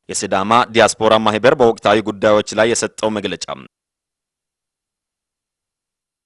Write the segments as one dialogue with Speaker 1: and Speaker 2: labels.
Speaker 1: የሲዳማ ዲያስፖራ ማህበር በወቅታዊ ጉዳዮች ላይ የሰጠው መግለጫ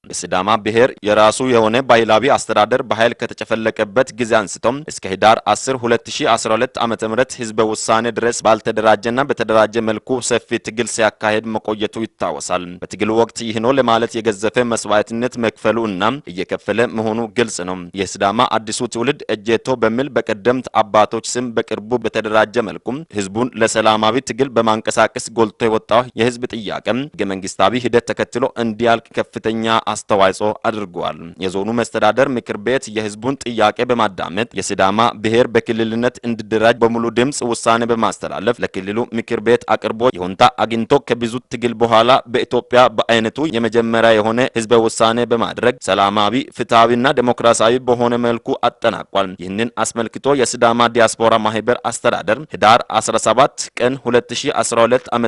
Speaker 1: የሲዳማ ብሔር የራሱ የሆነ ባህላዊ አስተዳደር በኃይል ከተጨፈለቀበት ጊዜ አንስቶ እስከ ህዳር 10 2012 ዓ.ም ህዝበ ውሳኔ ድረስ ባልተደራጀና በተደራጀ መልኩ ሰፊ ትግል ሲያካሄድ መቆየቱ ይታወሳል። በትግሉ ወቅት ይህ ነው ለማለት የገዘፈ መስዋዕትነት መክፈሉና እየከፈለ መሆኑ ግልጽ ነው። የሲዳማ አዲሱ ትውልድ እጀቶ በሚል በቀደምት አባቶች ስም በቅርቡ በተደራጀ መልኩ ህዝቡን ለሰላማዊ ትግል በማንቀሳቀስ ጎልቶ የወጣው የህዝብ ጥያቄ ህገ መንግስታዊ ሂደት ተከትሎ እንዲያልቅ ከፍተኛ አስተዋጽኦ አድርጓል። የዞኑ መስተዳደር ምክር ቤት የህዝቡን ጥያቄ በማዳመጥ የሲዳማ ብሔር በክልልነት እንዲደራጅ በሙሉ ድምጽ ውሳኔ በማስተላለፍ ለክልሉ ምክር ቤት አቅርቦ ይሁንታ አግኝቶ ከብዙ ትግል በኋላ በኢትዮጵያ በአይነቱ የመጀመሪያ የሆነ ህዝበ ውሳኔ በማድረግ ሰላማዊ ፍትሃዊና ዲሞክራሲያዊ በሆነ መልኩ አጠናቋል። ይህንን አስመልክቶ የሲዳማ ዲያስፖራ ማህበር አስተዳደር ህዳር 17 ቀን 2012 ዓ.ም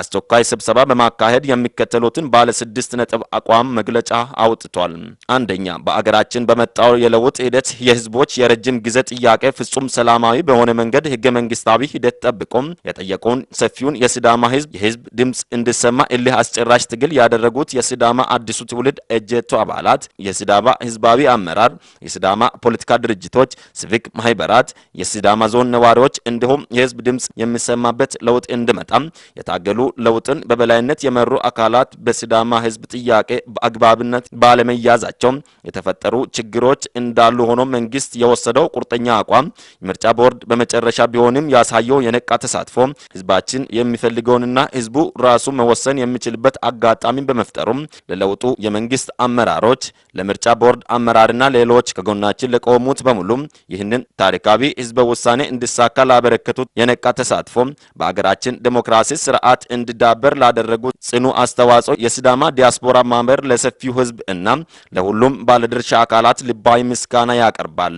Speaker 1: አስቸኳይ ስብሰባ በማካሄድ የሚከተሉትን ባለ 6 ነጥብ አቋም መግለጫ አውጥቷል። አንደኛ፣ በአገራችን በመጣው የለውጥ ሂደት የህዝቦች የረጅም ጊዜ ጥያቄ ፍጹም ሰላማዊ በሆነ መንገድ ህገ መንግስታዊ ሂደት ጠብቆ የጠየቀውን ሰፊውን የሲዳማ የህዝብ ድምጽ እንዲሰማ እልህ አስጨራሽ ትግል ያደረጉት የሲዳማ አዲሱ ትውልድ እጀቶ አባላት፣ የሲዳማ ህዝባዊ አመራር፣ የሲዳማ ፖለቲካ ድርጅቶች፣ ሲቪክ ማህበራት፣ የሲዳማ ዞን ነዋሪዎች እንዲሁም የህዝብ ድምጽ የሚሰማበት ለውጥ እንዲመጣ የታገሉ ለውጥን በበላይነት የመሩ አካላት በሲዳማ ህዝብ ጥያቄ በአግባብነት ባለመያዛቸው የተፈጠሩ ችግሮች እንዳሉ ሆኖ መንግስት የወሰደው ቁርጠኛ አቋም ምርጫ ቦርድ በመጨረሻ ቢሆንም ያሳየው የነቃ ተሳትፎ ህዝባችን የሚፈልገውንና ህዝቡ ራሱ መወሰን የሚችልበት አጋጣሚ በመፍጠሩ ለለውጡ የመንግስት አመራሮች፣ ለምርጫ ቦርድ አመራርና ሌሎች ከጎናችን ለቆሙት በሙሉ ይህንን ታሪካዊ ህዝበ ውሳኔ እንዲሳካ ላበረከቱት የነቃ ተሳትፎ በአገራችን ዲሞክራሲ ስርዓት እንዲዳበር ላደረጉት ጽኑ አስተዋጽኦ የሲዳማ ዲያስፖራ ማህበር ለሰፊው ህዝብ እና ለሁሉም ባለድርሻ አካላት ልባዊ ምስጋና ያቀርባል።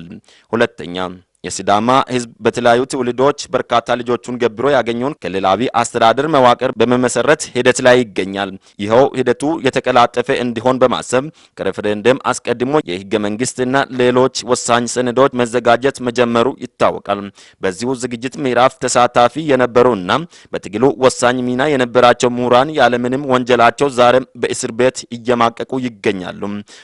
Speaker 1: ሁለተኛ፣ የሲዳማ ህዝብ በተለያዩ ትውልዶች በርካታ ልጆቹን ገብሮ ያገኘውን ክልላዊ አስተዳደር መዋቅር በመመሰረት ሂደት ላይ ይገኛል። ይኸው ሂደቱ የተቀላጠፈ እንዲሆን በማሰብ ከሬፈረንደም አስቀድሞ የህገ መንግስትና ሌሎች ወሳኝ ሰነዶች መዘጋጀት መጀመሩ ይታወቃል። በዚሁ ዝግጅት ምዕራፍ ተሳታፊ የነበሩና በትግሉ ወሳኝ ሚና የነበራቸው ምሁራን ያለምንም ወንጀላቸው ዛሬም በእስር ቤት እየማቀቁ ይገኛሉ።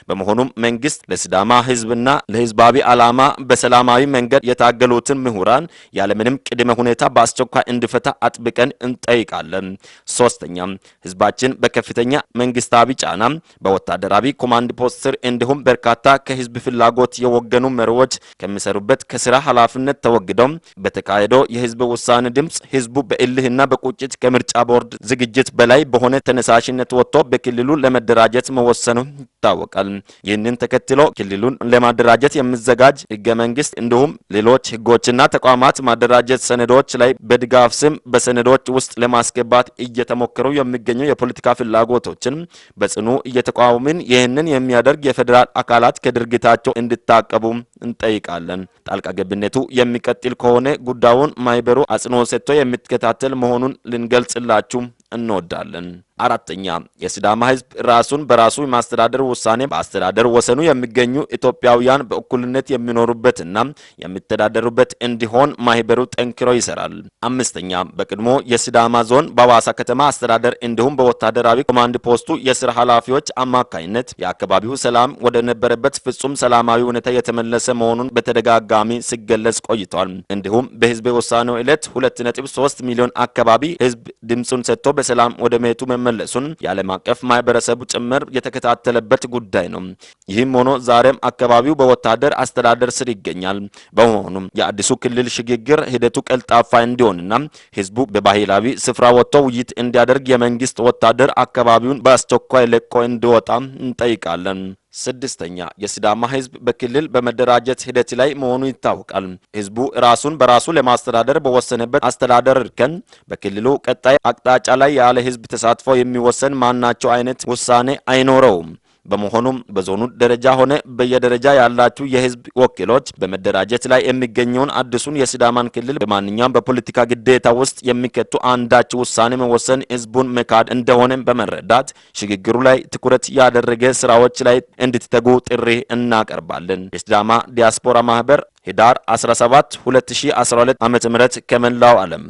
Speaker 1: በመሆኑም መንግስት ለሲዳማ ህዝብና ለህዝባዊ ዓላማ በሰላማዊ መንገድ የታገሉትን ምሁራን ያለምንም ቅድመ ሁኔታ በአስቸኳይ እንዲፈታ አጥብቀን እንጠይቃለን። ሶስተኛ፣ ህዝባችን በከፍተኛ መንግስታዊ ጫና በወታደራዊ ኮማንድ ፖስት ስር እንዲሁም በርካታ ከህዝብ ፍላጎት የወገኑ መሪዎች ከሚሰሩበት ከስራ ኃላፊነት ተወግደው በተካሄደው የህዝብ ውሳኔ ድምጽ ህዝቡ በእልህና በቁጭት ከምርጫ ቦርድ ዝግጅት በላይ በሆነ ተነሳሽነት ወጥቶ በክልሉ ለመደራጀት መወሰኑ ይታወቃል። ይህንን ተከትሎ ክልሉን ለማደራጀት የሚዘጋጅ ህገ መንግስት እንዲሁም ሌሎች ህጎችና ተቋማት ማደራጀት ሰነዶች ላይ በድጋፍ ስም በሰነዶች ውስጥ ለማስገባት እየተሞከሩ የሚገኙ የፖለቲካ ፍላጎቶችን በጽኑ እየተቃወምን ይህንን የሚያደርግ የፌደራል አካላት ከድርጊታቸው እንዲታቀቡ እንጠይቃለን። ጣልቃ ገብነቱ የሚቀጥል ከሆነ ጉዳዩን ማህበሩ አጽንኦት ሰጥቶ የሚከታተል መሆኑን ልንገልጽላችሁ እንወዳለን። አራተኛ፣ የሲዳማ ህዝብ ራሱን በራሱ የማስተዳደር ውሳኔ በአስተዳደር ወሰኑ የሚገኙ ኢትዮጵያውያን በእኩልነት የሚኖሩበትና የሚተዳደሩበት እንዲሆን ማህበሩ ጠንክሮ ይሰራል። አምስተኛ፣ በቅድሞ የሲዳማ ዞን በሐዋሳ ከተማ አስተዳደር እንዲሁም በወታደራዊ ኮማንድ ፖስቱ የስራ ኃላፊዎች አማካኝነት የአካባቢው ሰላም ወደ ነበረበት ፍጹም ሰላማዊ ሁኔታ የተመለሰ መሆኑን በተደጋጋሚ ሲገለጽ ቆይቷል። እንዲሁም በህዝብ ውሳኔው ዕለት 2.3 ሚሊዮን አካባቢ ህዝብ ድምጹን ሰጥቶ በሰላም ወደ ሜቱ መመለሱን የዓለም አቀፍ ማህበረሰቡ ጭምር የተከታተለበት ጉዳይ ነው። ይህም ሆኖ ዛሬም አካባቢው በወታደር አስተዳደር ስር ይገኛል። በመሆኑም የአዲሱ ክልል ሽግግር ሂደቱ ቀልጣፋ እንዲሆንና ህዝቡ በባህላዊ ስፍራ ወጥቶ ውይይት እንዲያደርግ የመንግስት ወታደር አካባቢውን በአስቸኳይ ለቆ እንዲወጣ እንጠይቃለን። ስድስተኛ፣ የሲዳማ ህዝብ በክልል በመደራጀት ሂደት ላይ መሆኑ ይታወቃል። ህዝቡ ራሱን በራሱ ለማስተዳደር በወሰነበት አስተዳደር እርከን በክልሉ ቀጣይ አቅጣጫ ላይ ያለ ህዝብ ተሳትፎ የሚወሰን ማናቸው አይነት ውሳኔ አይኖረውም። በመሆኑም በዞኑ ደረጃ ሆነ በየደረጃ ያላችሁ የህዝብ ወኪሎች በመደራጀት ላይ የሚገኘውን አዲሱን የሲዳማን ክልል በማንኛውም በፖለቲካ ግዴታ ውስጥ የሚከቱ አንዳች ውሳኔ መወሰን ህዝቡን መካድ እንደሆነ በመረዳት ሽግግሩ ላይ ትኩረት ያደረገ ስራዎች ላይ እንድትተጉ ጥሪ እናቀርባለን። የሲዳማ ዲያስፖራ ማህበር ህዳር 17 2012 ዓ.ም ከመላው ዓለም